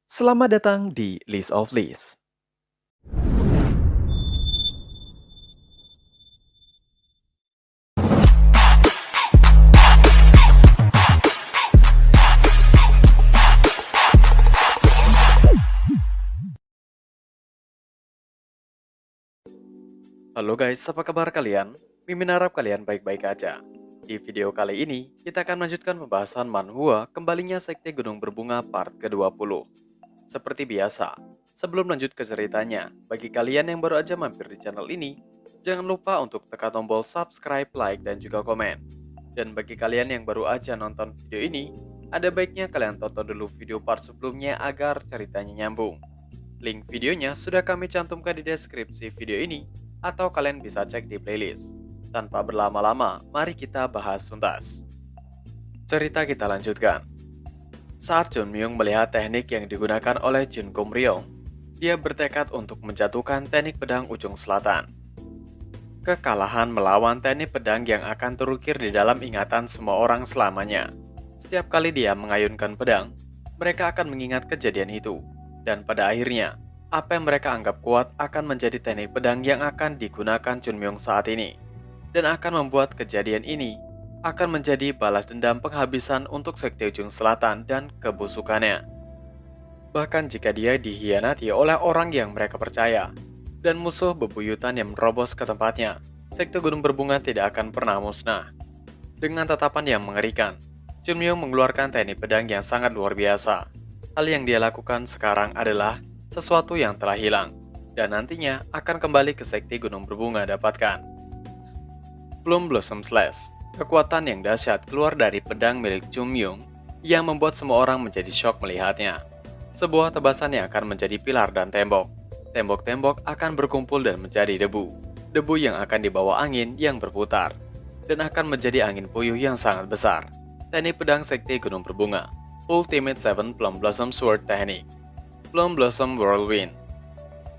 Selamat datang di List of List. Halo guys, apa kabar kalian? Mimin harap kalian baik-baik aja. Di video kali ini, kita akan melanjutkan pembahasan manhwa kembalinya Sekte Gunung Berbunga part ke-20. Seperti biasa, sebelum lanjut ke ceritanya, bagi kalian yang baru aja mampir di channel ini, jangan lupa untuk tekan tombol subscribe, like, dan juga komen. Dan bagi kalian yang baru aja nonton video ini, ada baiknya kalian tonton dulu video part sebelumnya agar ceritanya nyambung. Link videonya sudah kami cantumkan di deskripsi video ini, atau kalian bisa cek di playlist. Tanpa berlama-lama, mari kita bahas tuntas. Cerita kita lanjutkan. Saat Jun Myung melihat teknik yang digunakan oleh Jin Kum Ryong, dia bertekad untuk menjatuhkan teknik pedang ujung selatan. Kekalahan melawan teknik pedang yang akan terukir di dalam ingatan semua orang selamanya. Setiap kali dia mengayunkan pedang, mereka akan mengingat kejadian itu. Dan pada akhirnya, apa yang mereka anggap kuat akan menjadi teknik pedang yang akan digunakan Jun Myung saat ini. Dan akan membuat kejadian ini akan menjadi balas dendam penghabisan untuk Sekte Ujung Selatan dan kebusukannya. Bahkan jika dia dikhianati oleh orang yang mereka percaya, dan musuh bebuyutan yang merobos ke tempatnya, Sekte Gunung Berbunga tidak akan pernah musnah. Dengan tatapan yang mengerikan, Jun Myung mengeluarkan teknik pedang yang sangat luar biasa. Hal yang dia lakukan sekarang adalah sesuatu yang telah hilang, dan nantinya akan kembali ke Sekte Gunung Berbunga dapatkan. Plum Blossom Slash, kekuatan yang dahsyat keluar dari pedang milik Jun Myung yang membuat semua orang menjadi syok melihatnya. Sebuah tebasan yang akan menjadi pilar dan tembok. Tembok-tembok akan berkumpul dan menjadi debu. Debu yang akan dibawa angin yang berputar, dan akan menjadi angin puyuh yang sangat besar. Teknik pedang Sekte Gunung Berbunga, Ultimate 7 Plum Blossom Sword Technique, Plum Blossom Whirlwind.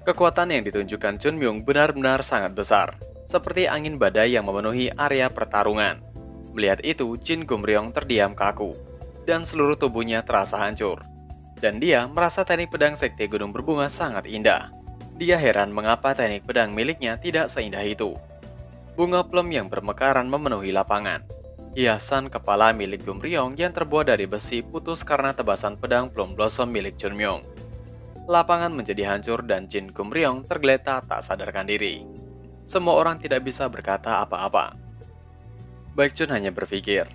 Kekuatan yang ditunjukkan Jun Myung benar-benar sangat besar, seperti angin badai yang memenuhi area pertarungan. Melihat itu, Jin Gumryong terdiam kaku, dan seluruh tubuhnya terasa hancur. Dan dia merasa teknik pedang Sekte Gunung Berbunga sangat indah. Dia heran mengapa teknik pedang miliknya tidak seindah itu. Bunga plum yang bermekaran memenuhi lapangan. Hiasan kepala milik Gumryong yang terbuat dari besi putus karena tebasan pedang Plum Blossom milik Jun Myung. Lapangan menjadi hancur dan Jin Gumryong tergeletak tak sadarkan diri. Semua orang tidak bisa berkata apa-apa. Baek Jun hanya berpikir,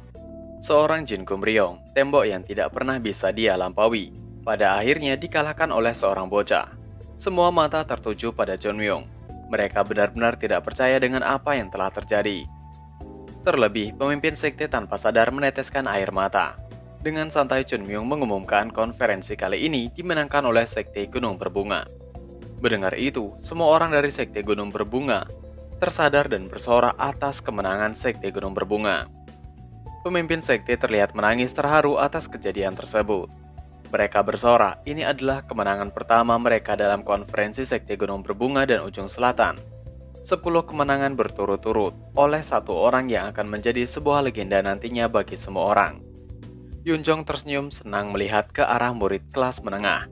seorang Jin Gumryong, tembok yang tidak pernah bisa dia lampaui, pada akhirnya dikalahkan oleh seorang bocah. Semua mata tertuju pada Jun Myung. Mereka benar-benar tidak percaya dengan apa yang telah terjadi. Terlebih, pemimpin sekte tanpa sadar meneteskan air mata. Dengan santai Jun Myung mengumumkan konferensi kali ini dimenangkan oleh Sekte Gunung Berbunga. Mendengar itu, semua orang dari Sekte Gunung Berbunga tersadar dan bersorak atas kemenangan Sekte Gunung Berbunga. Pemimpin sekte terlihat menangis terharu atas kejadian tersebut. Mereka bersorak, ini adalah kemenangan pertama mereka dalam konferensi Sekte Gunung Berbunga dan Ujung Selatan. 10 kemenangan berturut-turut oleh satu orang yang akan menjadi sebuah legenda nantinya bagi semua orang. Yunjong tersenyum senang melihat ke arah murid kelas menengah.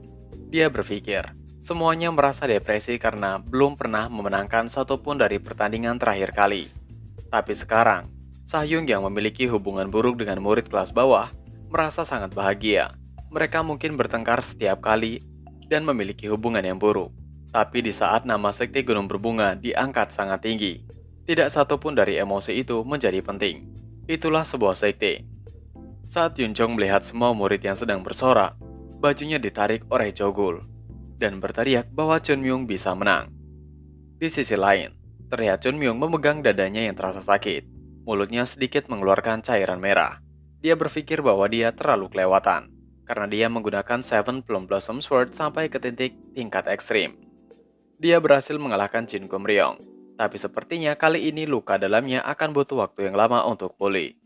Dia berpikir, semuanya merasa depresi karena belum pernah memenangkan satupun dari pertandingan terakhir kali. Tapi sekarang, Sahyung yang memiliki hubungan buruk dengan murid kelas bawah merasa sangat bahagia. Mereka mungkin bertengkar setiap kali dan memiliki hubungan yang buruk. Tapi di saat nama Sekte Gunung Berbunga diangkat sangat tinggi, tidak satupun dari emosi itu menjadi penting. Itulah sebuah sekte. Saat Yunjong melihat semua murid yang sedang bersorak, bajunya ditarik oleh Jogul dan berteriak bahwa Jun Myung bisa menang. Di sisi lain, terlihat Jun Myung memegang dadanya yang terasa sakit. Mulutnya sedikit mengeluarkan cairan merah. Dia berpikir bahwa dia terlalu kelewatan, karena dia menggunakan Seven Plum Blossom Sword sampai ke titik tingkat ekstrim. Dia berhasil mengalahkan Jin Gumryong, tapi sepertinya kali ini luka dalamnya akan butuh waktu yang lama untuk pulih.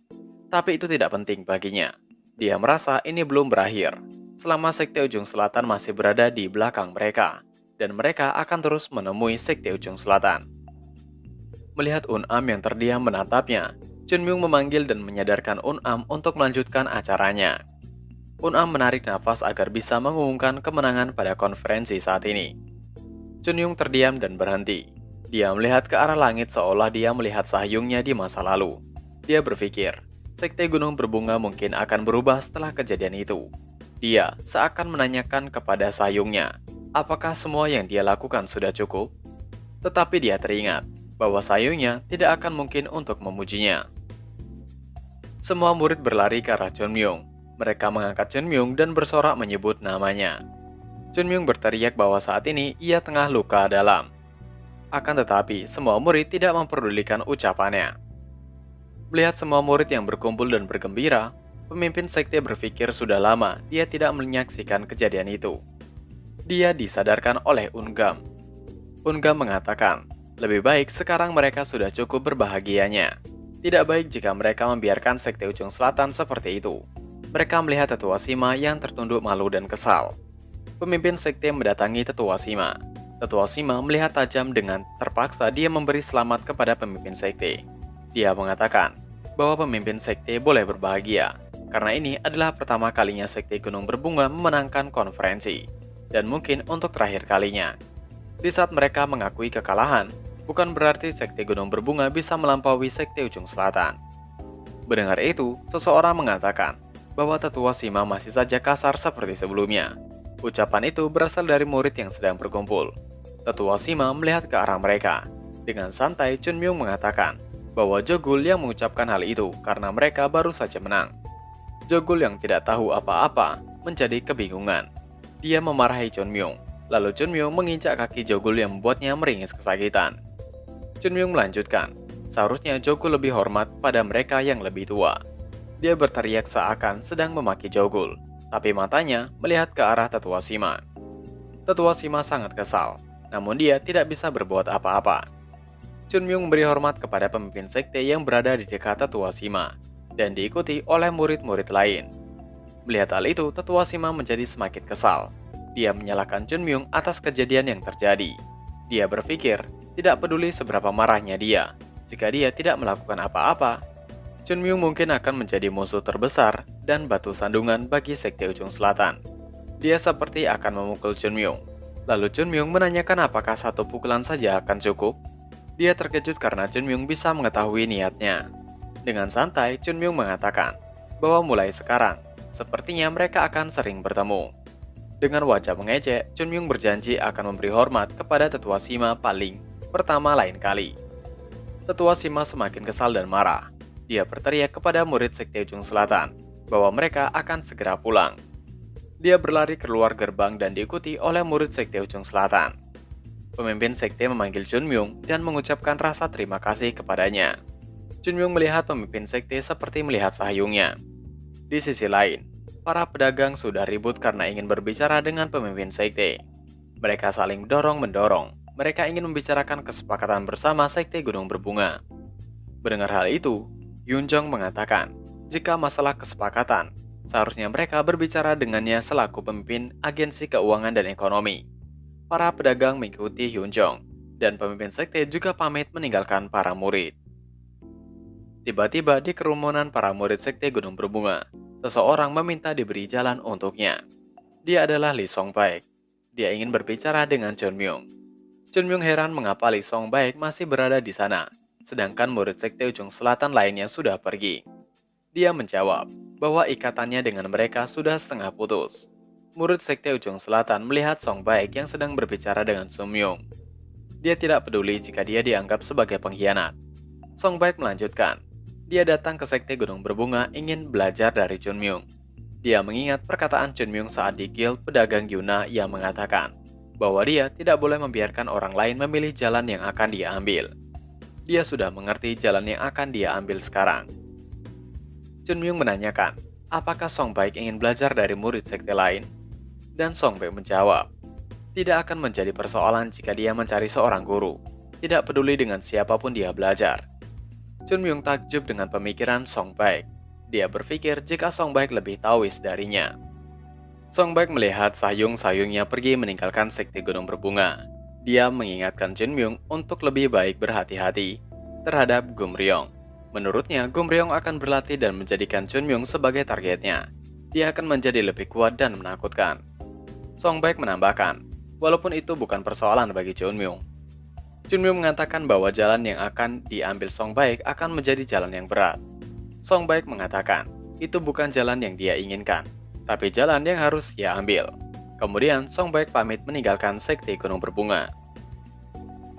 Tapi itu tidak penting baginya. Dia merasa ini belum berakhir, selama Sekte Ujung Selatan masih berada di belakang mereka, dan mereka akan terus menemui Sekte Ujung Selatan. Melihat Un-am yang terdiam menatapnya, Jun Myung memanggil dan menyadarkan Un-am untuk melanjutkan acaranya. Un-am menarik nafas agar bisa mengumumkan kemenangan pada konferensi saat ini. Chunhyung terdiam dan berhenti. Dia melihat ke arah langit seolah dia melihat Sahyungnya di masa lalu. Dia berpikir, Sekte Gunung Berbunga mungkin akan berubah setelah kejadian itu. Dia seakan menanyakan kepada Sahyungnya, apakah semua yang dia lakukan sudah cukup? Tetapi dia teringat bahwa Sahyungnya tidak akan mungkin untuk memujinya. Semua murid berlari ke arah Chunmyung. Mereka mengangkat Chunmyung dan bersorak menyebut namanya. Chunmyung berteriak bahwa saat ini ia tengah luka dalam. Akan tetapi, semua murid tidak memperdulikan ucapannya. Melihat semua murid yang berkumpul dan bergembira, pemimpin sekte berpikir sudah lama dia tidak menyaksikan kejadian itu. Dia disadarkan oleh Ungam. Ungam mengatakan, lebih baik sekarang mereka sudah cukup berbahagianya. Tidak baik jika mereka membiarkan sekte ujung selatan seperti itu. Mereka melihat Tetua Sima yang tertunduk malu dan kesal. Pemimpin sekte mendatangi Tetua Sima. Tetua Sima melihat tajam dengan terpaksa dia memberi selamat kepada pemimpin sekte. Dia mengatakan bahwa pemimpin sekte boleh berbahagia, karena ini adalah pertama kalinya sekte Gunung Berbunga memenangkan konferensi, dan mungkin untuk terakhir kalinya. Di saat mereka mengakui kekalahan, bukan berarti sekte Gunung Berbunga bisa melampaui sekte ujung selatan. Mendengar itu, seseorang mengatakan bahwa Tetua Sima masih saja kasar seperti sebelumnya. Ucapan itu berasal dari murid yang sedang berkumpul. Tetua Sima melihat ke arah mereka. Dengan santai, Chunmyung mengatakan bahwa Jogul yang mengucapkan hal itu karena mereka baru saja menang. Jogul yang tidak tahu apa-apa menjadi kebingungan. Dia memarahi Chunmyung, lalu Chunmyung menginjak kaki Jogul yang membuatnya meringis kesakitan. Chunmyung melanjutkan, seharusnya Jogul lebih hormat pada mereka yang lebih tua. Dia berteriak seakan sedang memaki Jogul, tapi matanya melihat ke arah Tetua Sima. Tetua Sima sangat kesal, namun dia tidak bisa berbuat apa-apa. Chunmyung memberi hormat kepada pemimpin sekte yang berada di dekat Tetua Sima, dan diikuti oleh murid-murid lain. Melihat hal itu, Tetua Sima menjadi semakin kesal. Dia menyalahkan Chunmyung atas kejadian yang terjadi. Dia berpikir, tidak peduli seberapa marahnya dia, jika dia tidak melakukan apa-apa, Chunmyung mungkin akan menjadi musuh terbesar dan batu sandungan bagi sekte ujung selatan. Dia seperti akan memukul Chunmyung. Lalu Chunmyung menanyakan apakah satu pukulan saja akan cukup. Dia terkejut karena Chunmyung bisa mengetahui niatnya. Dengan santai, Chunmyung mengatakan bahwa mulai sekarang, sepertinya mereka akan sering bertemu. Dengan wajah mengejek, Chunmyung berjanji akan memberi hormat kepada Tetua Sima paling pertama lain kali. Tetua Sima semakin kesal dan marah. Dia berteriak kepada murid sekte ujung selatan bahwa mereka akan segera pulang. Dia berlari keluar gerbang dan diikuti oleh murid sekte ujung selatan. Pemimpin sekte memanggil Chunmyung dan mengucapkan rasa terima kasih kepadanya. Chunmyung melihat pemimpin sekte seperti melihat Sahyungnya. Di sisi lain, para pedagang sudah ribut karena ingin berbicara dengan pemimpin sekte. Mereka saling dorong-mendorong. Mereka ingin membicarakan kesepakatan bersama sekte Gunung Berbunga. Mendengar hal itu, Yunjong mengatakan, jika masalah kesepakatan, seharusnya mereka berbicara dengannya selaku pemimpin agensi keuangan dan ekonomi. Para pedagang mengikuti Yunjong, dan pemimpin sekte juga pamit meninggalkan para murid. Tiba-tiba di kerumunan para murid sekte Gunung Berbunga, seseorang meminta diberi jalan untuknya. Dia adalah Lee Songbaek. Dia ingin berbicara dengan Chunmyung. Chunmyung heran mengapa Lee Songbaek masih berada di sana, sedangkan murid sekte ujung selatan lainnya sudah pergi. Dia menjawab bahwa ikatannya dengan mereka sudah setengah putus. Murid sekte ujung selatan melihat Songbaek yang sedang berbicara dengan Chunmyung. Dia tidak peduli jika dia dianggap sebagai pengkhianat. Songbaek melanjutkan, dia datang ke sekte Gunung Berbunga ingin belajar dari Chunmyung. Dia mengingat perkataan Chunmyung saat di Guild Pedagang Yuna yang mengatakan bahwa dia tidak boleh membiarkan orang lain memilih jalan yang akan dia ambil. Dia sudah mengerti jalan yang akan dia ambil sekarang. Chunmyung menanyakan, apakah Songbaek ingin belajar dari murid sekte lain? Dan Songbaek menjawab, tidak akan menjadi persoalan jika dia mencari seorang guru. Tidak peduli dengan siapapun dia belajar. Chunmyung takjub dengan pemikiran Songbaek. Dia berpikir jika Songbaek lebih tauis darinya. Songbaek melihat Sahyung-Sahyungnya pergi meninggalkan sekte Gunung Berbunga. Dia mengingatkan Chunmyung untuk lebih baik berhati-hati terhadap Gumryong. Menurutnya, Gumryong akan berlatih dan menjadikan Chunmyung sebagai targetnya. dia akan menjadi lebih kuat dan menakutkan. Song Baek menambahkan, walaupun itu bukan persoalan bagi Chunmyung. Chunmyung mengatakan bahwa jalan yang akan diambil Song Baek akan menjadi jalan yang berat. Song Baek mengatakan, itu bukan jalan yang dia inginkan, tapi jalan yang harus ia ambil. Kemudian Song Baek pamit meninggalkan sekte Gunung Berbunga.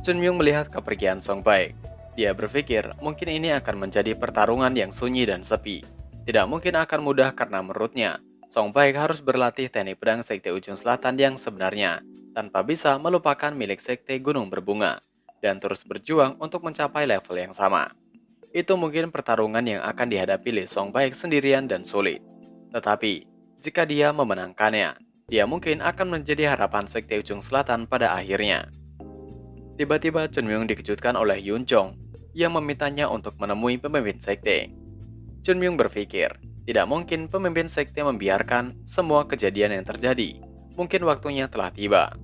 Chunmyung melihat kepergian Song Baek. Dia berpikir mungkin ini akan menjadi pertarungan yang sunyi dan sepi. Tidak mungkin akan mudah karena menurutnya, Song Baek harus berlatih teknik pedang sekte ujung selatan yang sebenarnya, tanpa bisa melupakan milik sekte Gunung Berbunga, dan terus berjuang untuk mencapai level yang sama. Itu mungkin pertarungan yang akan dihadapi Lee Song Baek sendirian dan sulit. Tetapi, jika dia memenangkannya, dia mungkin akan menjadi harapan sekte ujung selatan pada akhirnya. Tiba-tiba Chunmyung dikejutkan oleh Yun Jong yang memintanya untuk menemui pemimpin sekte. Chunmyung berpikir, tidak mungkin pemimpin sekte membiarkan semua kejadian yang terjadi. Mungkin waktunya telah tiba.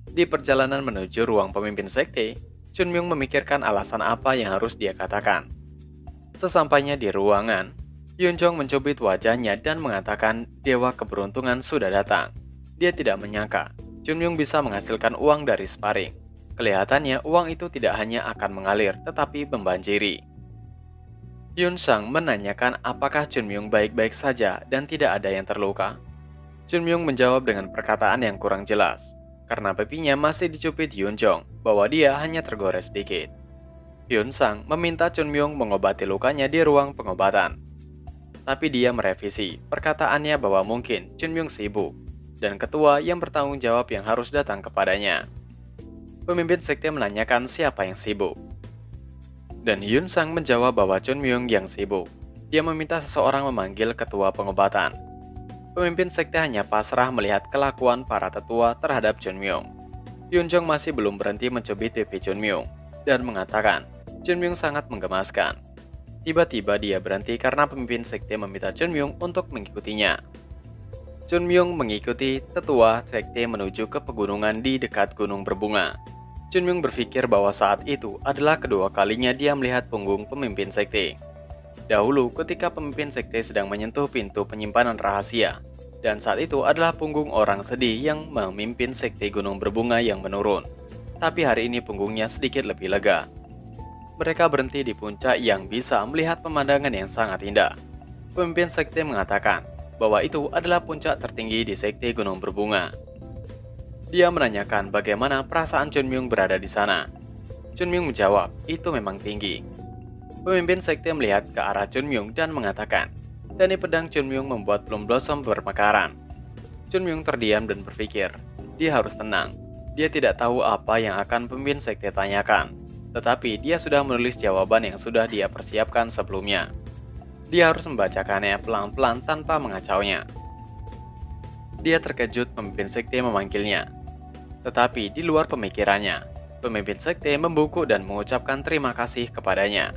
Di perjalanan menuju ruang pemimpin sekte, Chunmyung memikirkan alasan apa yang harus dia katakan. Sesampainya di ruangan, Yun Jong mencubit wajahnya dan mengatakan dewa keberuntungan sudah datang. Dia tidak menyangka Chunmyung bisa menghasilkan uang dari sparring. Kelihatannya uang itu tidak hanya akan mengalir, tetapi membanjiri. Yun Sang menanyakan apakah Chunmyung baik-baik saja dan tidak ada yang terluka. Chunmyung menjawab dengan perkataan yang kurang jelas, karena pipinya masih dicubit Yun Jong bahwa dia hanya tergores sedikit. Yun Sang meminta Chunmyung mengobati lukanya di ruang pengobatan. Tapi dia merevisi perkataannya bahwa mungkin Chunmyung sibuk, dan ketua yang bertanggung jawab yang harus datang kepadanya. Pemimpin sekte menanyakan siapa yang sibuk. Dan Yun Sang menjawab bahwa Chunmyung yang sibuk. Dia meminta seseorang memanggil ketua pengobatan. Pemimpin sekte hanya pasrah melihat kelakuan para tetua terhadap Chunmyung. Yun Jong masih belum berhenti mencubit pipi Chunmyung dan mengatakan Chunmyung sangat menggemaskan. Tiba-tiba dia berhenti karena pemimpin sekte meminta Chunmyung untuk mengikutinya. Chunmyung mengikuti tetua sekte menuju ke pegunungan di dekat Gunung Berbunga. Chunmyung berpikir bahwa saat itu adalah kedua kalinya dia melihat punggung pemimpin sekte. Dahulu ketika pemimpin sekte sedang menyentuh pintu penyimpanan rahasia, dan saat itu adalah punggung orang sedih yang memimpin sekte Gunung Berbunga yang menurun. Tapi hari ini punggungnya sedikit lebih lega. Mereka berhenti di puncak yang bisa melihat pemandangan yang sangat indah. Pemimpin sekte mengatakan bahwa itu adalah puncak tertinggi di sekte Gunung Berbunga. Dia menanyakan bagaimana perasaan Chunmyung berada di sana. Chunmyung menjawab, itu memang tinggi. Pemimpin sekte melihat ke arah Chunmyung dan mengatakan, teknik pedang Chunmyung membuat Plum Blossom bermekaran. Chunmyung terdiam dan berpikir, dia harus tenang. Dia tidak tahu apa yang akan pemimpin sekte tanyakan, tetapi dia sudah menulis jawaban yang sudah dia persiapkan sebelumnya. Dia harus membacakannya pelan-pelan tanpa mengacaunya. Dia terkejut pemimpin sekte memanggilnya. Tetapi di luar pemikirannya, pemimpin sekte membungkuk dan mengucapkan terima kasih kepadanya.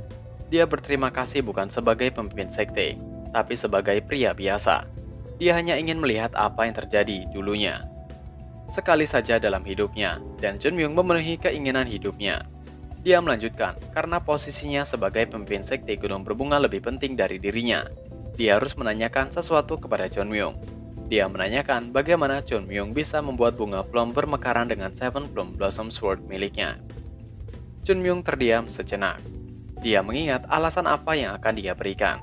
Dia berterima kasih bukan sebagai pemimpin sekte, tapi sebagai pria biasa. Dia hanya ingin melihat apa yang terjadi dulunya. Sekali saja dalam hidupnya, dan Chunmyung memenuhi keinginan hidupnya. Dia melanjutkan, karena posisinya sebagai pemimpin sekte Gunung Berbunga lebih penting dari dirinya. Dia harus menanyakan sesuatu kepada Chunmyung. Dia menanyakan bagaimana Chunmyung bisa membuat bunga plum bermekaran dengan Seven Plum Blossom Sword miliknya. Chunmyung terdiam sejenak. Dia mengingat alasan apa yang akan dia berikan.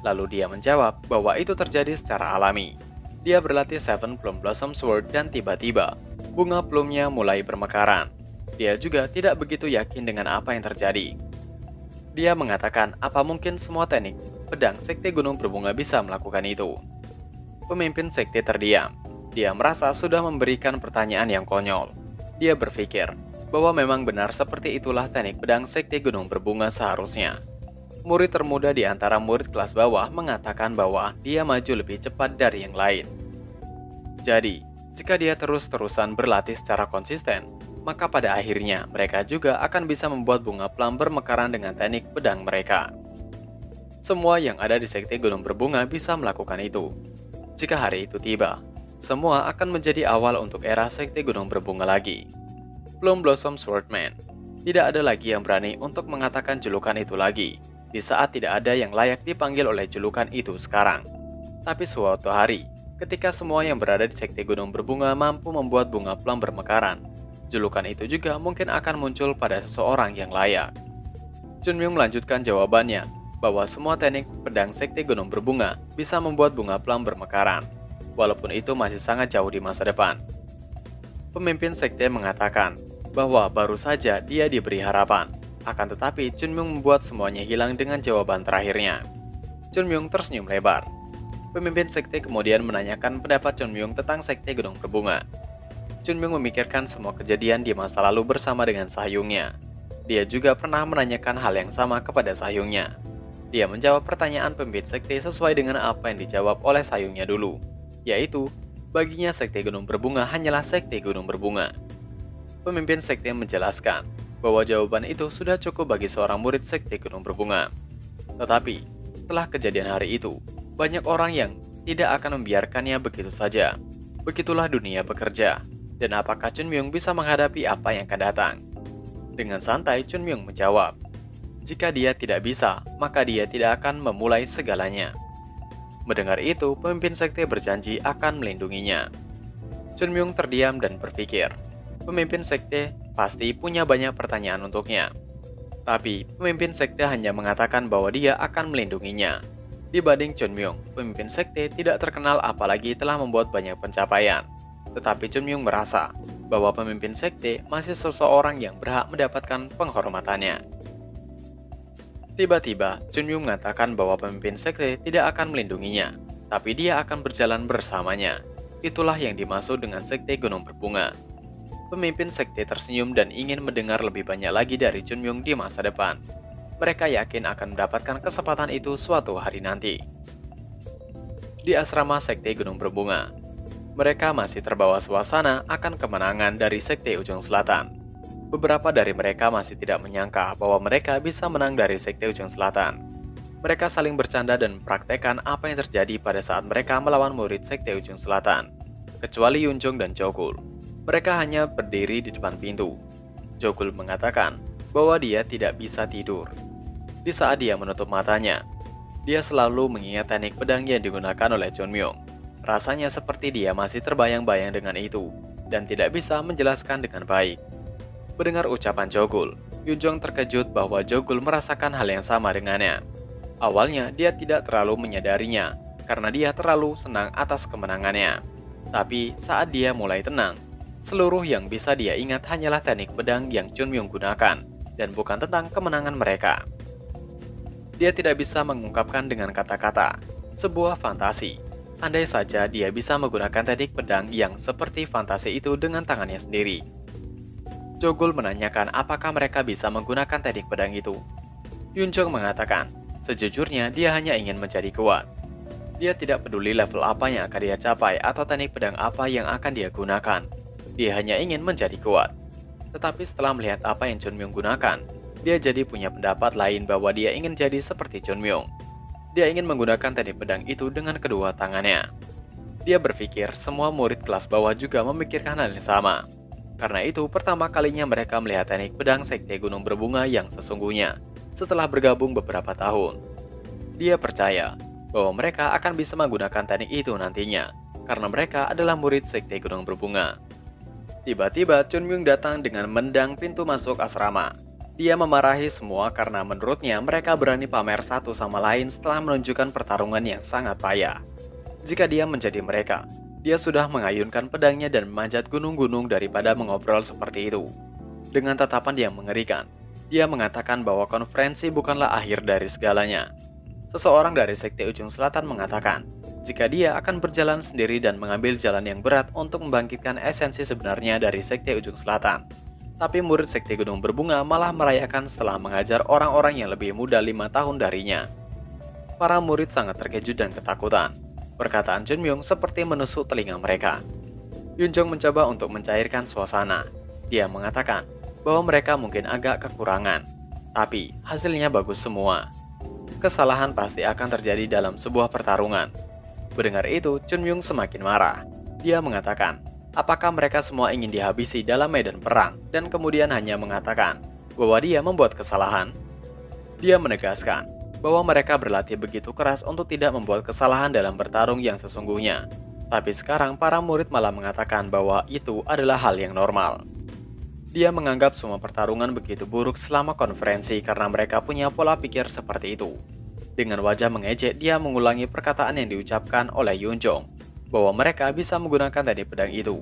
Lalu dia menjawab bahwa itu terjadi secara alami. Dia berlatih Seven Plum Blossom Sword dan tiba-tiba, bunga plumnya mulai bermekaran. Dia juga tidak begitu yakin dengan apa yang terjadi. Dia mengatakan apa mungkin semua teknik pedang sekte Gunung Berbunga bisa melakukan itu. Pemimpin sekte terdiam. Dia merasa sudah memberikan pertanyaan yang konyol. Dia berpikir bahwa memang benar seperti itulah teknik pedang sekte Gunung Berbunga seharusnya. Murid termuda di antara murid kelas bawah mengatakan bahwa dia maju lebih cepat dari yang lain. Jadi, jika dia terus-terusan berlatih secara konsisten, maka pada akhirnya mereka juga akan bisa membuat bunga plum bermekaran dengan teknik pedang mereka. Semua yang ada di sekte Gunung Berbunga bisa melakukan itu. Jika hari itu tiba, semua akan menjadi awal untuk era sekte Gunung Berbunga lagi. Plum Blossom Swordman. Tidak ada lagi yang berani untuk mengatakan julukan itu lagi, di saat tidak ada yang layak dipanggil oleh julukan itu sekarang. Tapi suatu hari, ketika semua yang berada di Sekte Gunung Berbunga mampu membuat bunga plum bermekaran, julukan itu juga mungkin akan muncul pada seseorang yang layak. Chunmyung melanjutkan jawabannya, bahwa semua teknik pedang Sekte Gunung Berbunga bisa membuat bunga plum bermekaran, walaupun itu masih sangat jauh di masa depan. Pemimpin sekte mengatakan bahwa baru saja dia diberi harapan, akan tetapi Chunmyung membuat semuanya hilang dengan jawaban terakhirnya. Chunmyung tersenyum lebar. Pemimpin sekte kemudian menanyakan pendapat Chunmyung tentang Sekte Gunung Berbunga. Chunmyung memikirkan semua kejadian di masa lalu bersama dengan Sahyungnya. Dia juga pernah menanyakan hal yang sama kepada Sahyungnya. Dia menjawab pertanyaan pemimpin sekte sesuai dengan apa yang dijawab oleh Sahyungnya dulu, yaitu baginya Sekte Gunung Berbunga hanyalah Sekte Gunung Berbunga. Pemimpin sekte menjelaskan bahwa jawaban itu sudah cukup bagi seorang murid Sekte Gunung Berbunga. Tetapi, setelah kejadian hari itu, banyak orang yang tidak akan membiarkannya begitu saja. Begitulah dunia bekerja, dan apakah Chunmyung bisa menghadapi apa yang akan datang? Dengan santai, Chunmyung menjawab, jika dia tidak bisa, maka dia tidak akan memulai segalanya. Mendengar itu, pemimpin sekte berjanji akan melindunginya. Chunmyung terdiam dan berpikir, pemimpin sekte pasti punya banyak pertanyaan untuknya. Tapi, pemimpin sekte hanya mengatakan bahwa dia akan melindunginya. Dibanding Chunmyung, pemimpin sekte tidak terkenal apalagi telah membuat banyak pencapaian. Tetapi Chunmyung merasa bahwa pemimpin sekte masih seseorang yang berhak mendapatkan penghormatannya. Tiba-tiba, Chunmyung mengatakan bahwa pemimpin sekte tidak akan melindunginya, tapi dia akan berjalan bersamanya. Itulah yang dimaksud dengan Sekte Gunung Berbunga. Pemimpin sekte tersenyum dan ingin mendengar lebih banyak lagi dari Chunmyung di masa depan. Mereka yakin akan mendapatkan kesempatan itu suatu hari nanti. Di asrama Sekte Gunung Berbunga, mereka masih terbawa suasana akan kemenangan dari Sekte Ujung Selatan. Beberapa dari mereka masih tidak menyangka bahwa mereka bisa menang dari Sekte Ujung Selatan. Mereka saling bercanda dan mempraktekkan apa yang terjadi pada saat mereka melawan murid Sekte Ujung Selatan. Kecuali Yunjong dan Jogul, mereka hanya berdiri di depan pintu. Jogul mengatakan bahwa dia tidak bisa tidur. Di saat dia menutup matanya, dia selalu mengingat teknik pedang yang digunakan oleh Chunmyung. Rasanya seperti dia masih terbayang-bayang dengan itu, dan tidak bisa menjelaskan dengan baik. Mendengar ucapan Jogul, Yunjong terkejut bahwa Jogul merasakan hal yang sama dengannya. Awalnya dia tidak terlalu menyadarinya, karena dia terlalu senang atas kemenangannya. Tapi saat dia mulai tenang, seluruh yang bisa dia ingat hanyalah teknik pedang yang Chunmyung gunakan, dan bukan tentang kemenangan mereka. Dia tidak bisa mengungkapkan dengan kata-kata, sebuah fantasi. Andai saja dia bisa menggunakan teknik pedang yang seperti fantasi itu dengan tangannya sendiri. Jogul menanyakan apakah mereka bisa menggunakan teknik pedang itu. Yunjong mengatakan, sejujurnya dia hanya ingin menjadi kuat. Dia tidak peduli level apa yang akan dia capai atau teknik pedang apa yang akan dia gunakan. Dia hanya ingin menjadi kuat. Tetapi setelah melihat apa yang Chunmyung gunakan, dia jadi punya pendapat lain bahwa dia ingin jadi seperti Chunmyung. Dia ingin menggunakan teknik pedang itu dengan kedua tangannya. Dia berpikir semua murid kelas bawah juga memikirkan hal yang sama. Karena itu, pertama kalinya mereka melihat teknik pedang Sekte Gunung Berbunga yang sesungguhnya setelah bergabung beberapa tahun. Dia percaya bahwa mereka akan bisa menggunakan teknik itu nantinya, karena mereka adalah murid Sekte Gunung Berbunga. Tiba-tiba, Chunmyung datang dengan mendang pintu masuk asrama. Dia memarahi semua karena menurutnya mereka berani pamer satu sama lain setelah menunjukkan pertarungan yang sangat payah. Jika dia menjadi mereka, dia sudah mengayunkan pedangnya dan memanjat gunung-gunung daripada mengobrol seperti itu. Dengan tatapan yang mengerikan, dia mengatakan bahwa konferensi bukanlah akhir dari segalanya. Seseorang dari Sekte Ujung Selatan mengatakan, jika dia akan berjalan sendiri dan mengambil jalan yang berat untuk membangkitkan esensi sebenarnya dari Sekte Ujung Selatan. Tapi murid Sekte Gunung Berbunga malah merayakan setelah mengajar orang-orang yang lebih muda 5 tahun darinya. Para murid sangat terkejut dan ketakutan. Perkataan Chunmyung seperti menusuk telinga mereka. Yunjong mencoba untuk mencairkan suasana. Dia mengatakan bahwa mereka mungkin agak kekurangan, tapi hasilnya bagus semua. Kesalahan pasti akan terjadi dalam sebuah pertarungan. Mendengar itu, Chunmyung semakin marah. Dia mengatakan, apakah mereka semua ingin dihabisi dalam medan perang, dan kemudian hanya mengatakan bahwa dia membuat kesalahan? Dia menegaskan bahwa mereka berlatih begitu keras untuk tidak membuat kesalahan dalam bertarung yang sesungguhnya. Tapi sekarang para murid malah mengatakan bahwa itu adalah hal yang normal. Dia menganggap semua pertarungan begitu buruk selama konferensi karena mereka punya pola pikir seperti itu. Dengan wajah mengejek, dia mengulangi perkataan yang diucapkan oleh Yunjong, bahwa mereka bisa menggunakan teknik pedang itu.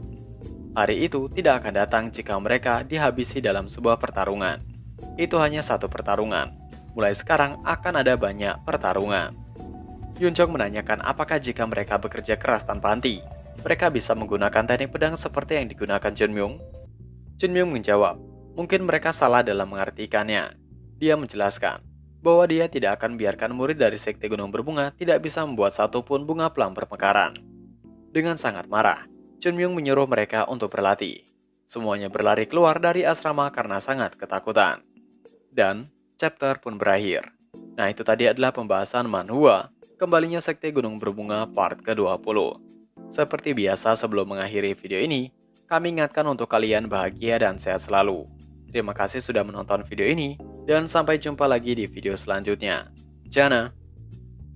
Hari itu tidak akan datang jika mereka dihabisi dalam sebuah pertarungan. Itu hanya satu pertarungan. Mulai sekarang akan ada banyak pertarungan. Yunjong menanyakan apakah jika mereka bekerja keras tanpa henti, mereka bisa menggunakan teknik pedang seperti yang digunakan Junmyung. Junmyung menjawab, mungkin mereka salah dalam mengartikannya. Dia menjelaskan bahwa dia tidak akan biarkan murid dari Sekte Gunung Berbunga tidak bisa membuat satupun bunga pelang bermekaran. Dengan sangat marah, Junmyung menyuruh mereka untuk berlatih. Semuanya berlari keluar dari asrama karena sangat ketakutan. Dan chapter pun berakhir. Nah, itu tadi adalah pembahasan manhwa kembalinya Sekte Gunung Berbunga part ke-20. Seperti biasa sebelum mengakhiri video ini, kami ingatkan untuk kalian bahagia dan sehat selalu. Terima kasih sudah menonton video ini, dan sampai jumpa lagi di video selanjutnya. Jana.